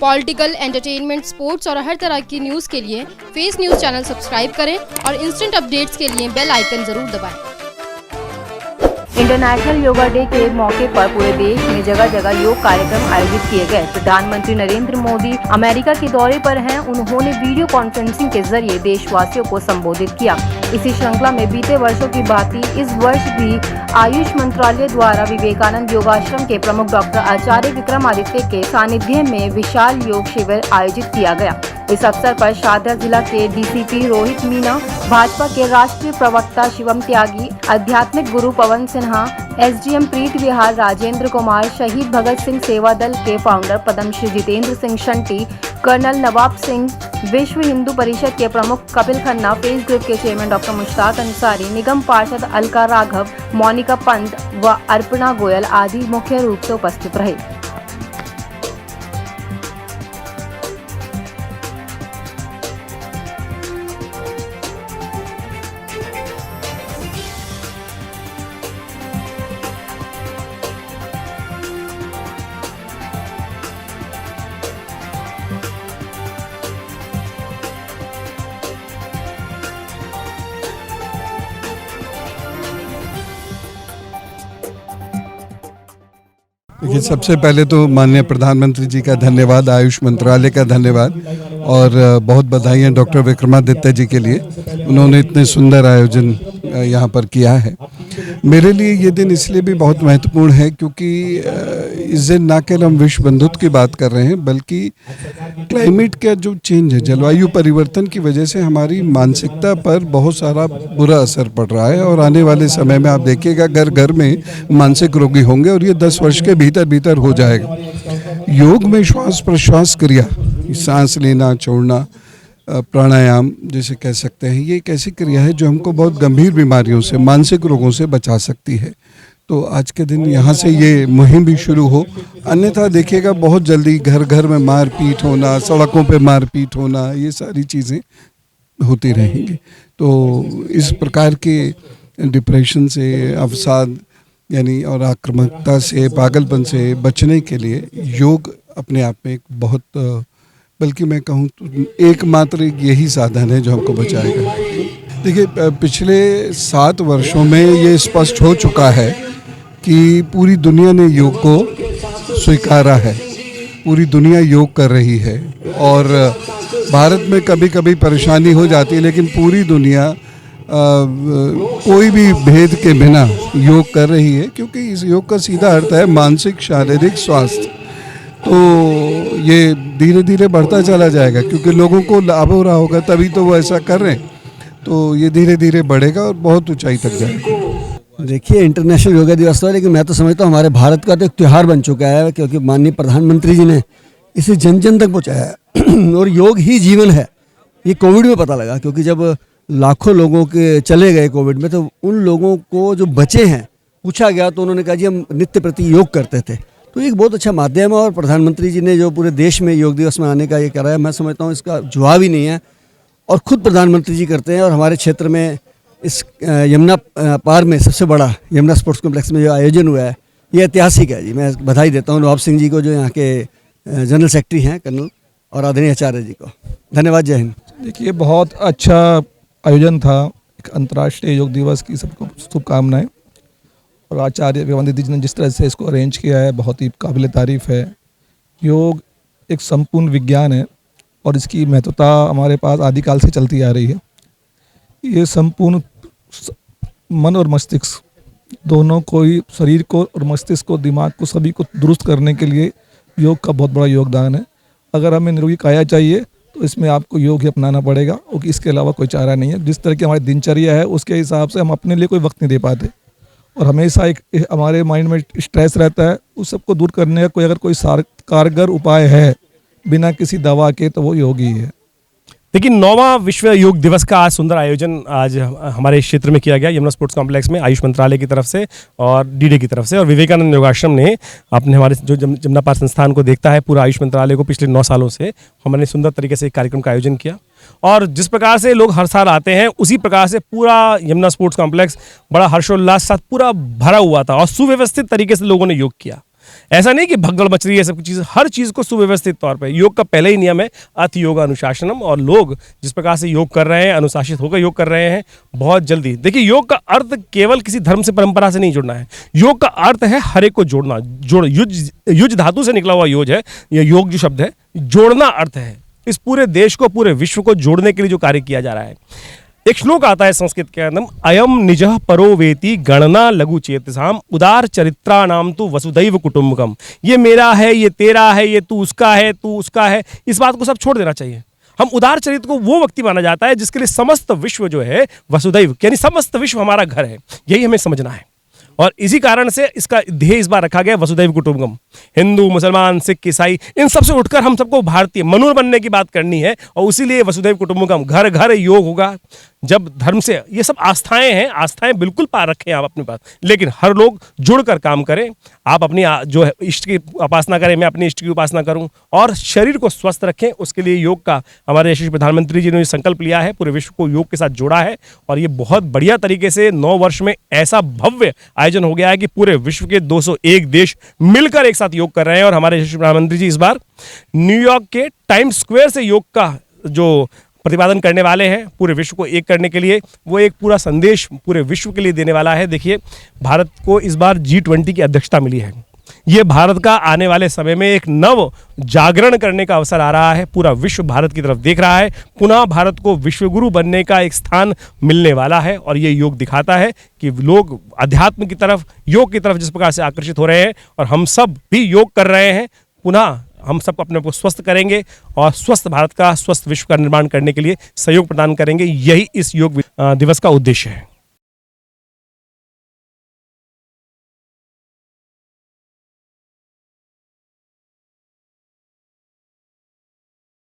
Political, entertainment, sports और हर तरह की न्यूज़ के लिए फेस न्यूज़ चैनल सब्सक्राइब करें और इंस्टेंट अपडेट्स के लिए बेल आइकन जरूर दबाएं। इंटरनेशनल योगा डे के मौके पर पूरे देश में जगह जगह योग कार्यक्रम आयोजित किए गए। प्रधानमंत्री नरेंद्र मोदी अमेरिका के दौरे पर हैं। उन्होंने वीडियो कॉन्फ्रेंसिंग के जरिए देशवासियों को संबोधित किया। इसी श्रृंखला में बीते वर्षों की भांति इस वर्ष भी आयुष मंत्रालय द्वारा विवेकानंद योगाश्रम के प्रमुख डॉक्टर आचार्य विक्रमादित्य के सानिध्य में विशाल योग शिविर आयोजित किया गया। इस अवसर पर शारदा जिला के डीसीपी रोहित मीना, भाजपा के राष्ट्रीय प्रवक्ता शिवम त्यागी, आध्यात्मिक गुरु पवन सिन्हा, एसडीएम प्रीत विहार राजेंद्र कुमार, शहीद भगत सिंह सेवा दल के फाउंडर पद्मश्री जितेंद्र सिंह शंटी, कर्नल नवाब सिंह, विश्व हिंदू परिषद के प्रमुख कपिल खन्ना, फेस ग्रुप के चेयरमैन डॉक्टर मुश्ताक अंसारी, निगम पार्षद अलका राघव, मोनिका पंत व अर्पणा गोयल आदि मुख्य रूप से उपस्थित रहे। देखिए, सबसे पहले तो माननीय प्रधानमंत्री जी का धन्यवाद, आयुष मंत्रालय का धन्यवाद और बहुत बधाइयाँ डॉक्टर विक्रमादित्य जी के लिए। उन्होंने इतने सुंदर आयोजन यहाँ पर किया है। मेरे लिए ये दिन इसलिए भी बहुत महत्वपूर्ण है क्योंकि इस दिन न केवल हम विश्व बंधुत्व की बात कर रहे हैं बल्कि क्लाइमेट का जो चेंज है, जलवायु परिवर्तन की वजह से हमारी मानसिकता पर बहुत सारा बुरा असर पड़ रहा है और आने वाले समय में आप देखिएगा घर घर में मानसिक रोगी होंगे और ये 10 वर्ष के भीतर भीतर हो जाएगा। योग में श्वास प्रश्वास क्रिया, सांस लेना छोड़ना, प्राणायाम जैसे कह सकते हैं, ये एक ऐसी क्रिया है जो हमको बहुत गंभीर बीमारियों से, मानसिक रोगों से बचा सकती है। तो आज के दिन यहाँ से ये मुहिम भी शुरू हो, अन्यथा देखिएगा बहुत जल्दी घर घर में मारपीट होना, सड़कों पे मारपीट होना, ये सारी चीज़ें होती रहेंगी। तो इस प्रकार के डिप्रेशन से, अवसाद यानी और आक्रामकता से, पागलपन से बचने के लिए योग अपने आप में एक बहुत, बल्कि मैं कहूँ तो एकमात्र यही साधन है जो हमको बचाएगा। देखिए, पिछले 7 वर्षों में ये स्पष्ट हो चुका है कि पूरी दुनिया ने योग को स्वीकारा है, पूरी दुनिया योग कर रही है और भारत में कभी कभी परेशानी हो जाती है, लेकिन पूरी दुनिया कोई भी भेद के बिना योग कर रही है क्योंकि इस योग का सीधा अर्थ है मानसिक शारीरिक स्वास्थ्य। तो ये धीरे धीरे बढ़ता चला जाएगा क्योंकि लोगों को लाभ हो रहा होगा तभी तो वो ऐसा कर रहे हैं। तो ये धीरे धीरे बढ़ेगा और बहुत ऊंचाई तक जाएगा। देखिए, इंटरनेशनल योगा दिवस तो है, लेकिन मैं तो समझता हूँ हमारे भारत का तो एक त्यौहार बन चुका है क्योंकि माननीय प्रधानमंत्री जी ने इसे जन जन तक पहुँचाया है और योग ही जीवन है। ये कोविड में पता लगा क्योंकि जब लाखों लोगों के चले गए कोविड में तो उन लोगों को जो बचे हैं पूछा गया तो उन्होंने कहा जी हम नित्य प्रति योग करते थे। तो एक बहुत अच्छा माध्यम है और प्रधानमंत्री जी ने जो पूरे देश में योग दिवस मनाने का ये करा है, मैं समझता हूँ इसका जवाब ही नहीं है और ख़ुद प्रधानमंत्री जी करते हैं। और हमारे क्षेत्र में इस यमुना पार में सबसे बड़ा यमुना स्पोर्ट्स कॉम्प्लेक्स में जो आयोजन हुआ है ये ऐतिहासिक है जी। मैं बधाई देता हूँ नवाब सिंह जी को जो यहाँ के जनरल सेक्रेटरी हैं कर्नल, और आदरणीय आचार्य जी को धन्यवाद। जय हिंद। देखिए, बहुत अच्छा आयोजन था, एक अंतर्राष्ट्रीय योग दिवस की सबको शुभकामनाएं। और आचार्य विक्रमादित्य जी ने जिस तरह से इसको अरेंज किया है बहुत ही काबिल तारीफ़ है। योग एक संपूर्ण विज्ञान है और इसकी महत्वता हमारे पास आदिकाल से चलती आ रही है। ये संपूर्ण मन और मस्तिष्क दोनों को ही, शरीर को और मस्तिष्क को, दिमाग को, सभी को दुरुस्त करने के लिए योग का बहुत बड़ा योगदान है। अगर हमें निरोगी काया चाहिए तो इसमें आपको योग ही अपनाना पड़ेगा और इसके अलावा कोई चारा नहीं है। जिस तरह की हमारी दिनचर्या है उसके हिसाब से हम अपने लिए कोई वक्त नहीं दे पाते और हमेशा एक हमारे माइंड में स्ट्रेस रहता है। उस सबको दूर करने का कोई अगर कोई कारगर उपाय है बिना किसी दवा के तो वो योग ही है। लेकिन 9वां विश्व योग दिवस का आज सुंदर आयोजन आज हमारे क्षेत्र में किया गया यमुना स्पोर्ट्स कॉम्प्लेक्स में, आयुष मंत्रालय की तरफ से और डीडे की तरफ से और विवेकानंद योगाश्रम ने अपने हमारे जो जमुना पार संस्थान को देखता है पूरा आयुष मंत्रालय को पिछले 9 सालों से हमने सुंदर तरीके से एक कार्यक्रम का आयोजन किया। और जिस प्रकार से लोग हर साल आते हैं उसी प्रकार से पूरा यमुना स्पोर्ट्स कॉम्प्लेक्स बड़ा हर्षोल्लास साथ पूरा भरा हुआ था और सुव्यवस्थित तरीके से लोगों ने योग किया। ऐसा नहीं कि भगदड़ मच रही है सब चीज़, हर चीज़ को सुव्यवस्थित तौर पे। योग का पहले ही नियम है अथ योग अनुशासनम, और लोग जिस प्रकार से योग कर रहे हैं, अनुशासित होकर योग कर रहे हैं, बहुत जल्दी देखिए योग का अर्थ केवल किसी धर्म से परंपरा से नहीं जुड़ना है। योग का अर्थ है हर एक को जोड़ना, युज धातु से निकला हुआ योग है, यह योग जो शब्द है जोड़ना अर्थ है। इस पूरे देश को, पूरे विश्व को जोड़ने के लिए जो कार्य किया जा रहा है। एक श्लोक आता है संस्कृत के अंदर, अयम निजः परो वेति गणना लघु चेतसाम उदार चरित्राणाम तु वसुदैव कुटुंबकम। ये मेरा है, ये तेरा है, ये तू उसका है, तू उसका है, इस बात को सब छोड़ देना चाहिए। हम उदार चरित्र को वो व्यक्ति माना जाता है जिसके लिए समस्त विश्व जो है वसुदैव, यानी समस्त विश्व हमारा घर है, यही हमें समझना है। और इसी कारण से इसका ध्येय इस बार रखा गया वसुदैव कुटुंबकम। हिंदू, मुसलमान, सिख, ईसाई, इन सब से उठकर हम सबको भारतीय मनुष्य बनने की बात करनी है, और उसीलिए वसुदैव कुटुंबकम, घर घर योग होगा। जब धर्म से, ये सब आस्थाएं हैं, आस्थाएं बिल्कुल पा रखें आप अपने पास, लेकिन हर लोग जुड़कर काम करें। आप अपनी जो है इष्ट की उपासना करें, मैं अपनी इष्ट की उपासना करूं, और शरीर को स्वस्थ रखें। उसके लिए योग का हमारे यशस्वी प्रधानमंत्री जी ने संकल्प लिया है, पूरे विश्व को योग के साथ जोड़ा है, और ये बहुत बढ़िया तरीके से 9 वर्ष में ऐसा भव्य आयोजन हो गया है कि पूरे विश्व के 201 देश मिलकर एक साथ योग कर रहे हैं। और हमारे यशस्वी प्रधानमंत्री जी इस बार न्यूयॉर्क के टाइम्स स्क्वायर से योग का जो प्रतिपादन करने वाले हैं, पूरे विश्व को एक करने के लिए, वो एक पूरा संदेश पूरे विश्व के लिए देने वाला है। देखिए, भारत को इस बार G20 की अध्यक्षता मिली है। ये भारत का आने वाले समय में एक नव जागरण करने का अवसर आ रहा है। पूरा विश्व भारत की तरफ देख रहा है, पुनः भारत को विश्वगुरु बनने का एक स्थान मिलने वाला है। और ये योग दिखाता है कि लोग अध्यात्म की तरफ, योग की तरफ जिस प्रकार से आकर्षित हो रहे हैं, और हम सब भी योग कर रहे हैं, पुनः हम सब अपने को स्वस्थ करेंगे और स्वस्थ भारत का, स्वस्थ विश्व का निर्माण करने के लिए सहयोग प्रदान करेंगे। यही इस योग दिवस का उद्देश्य है।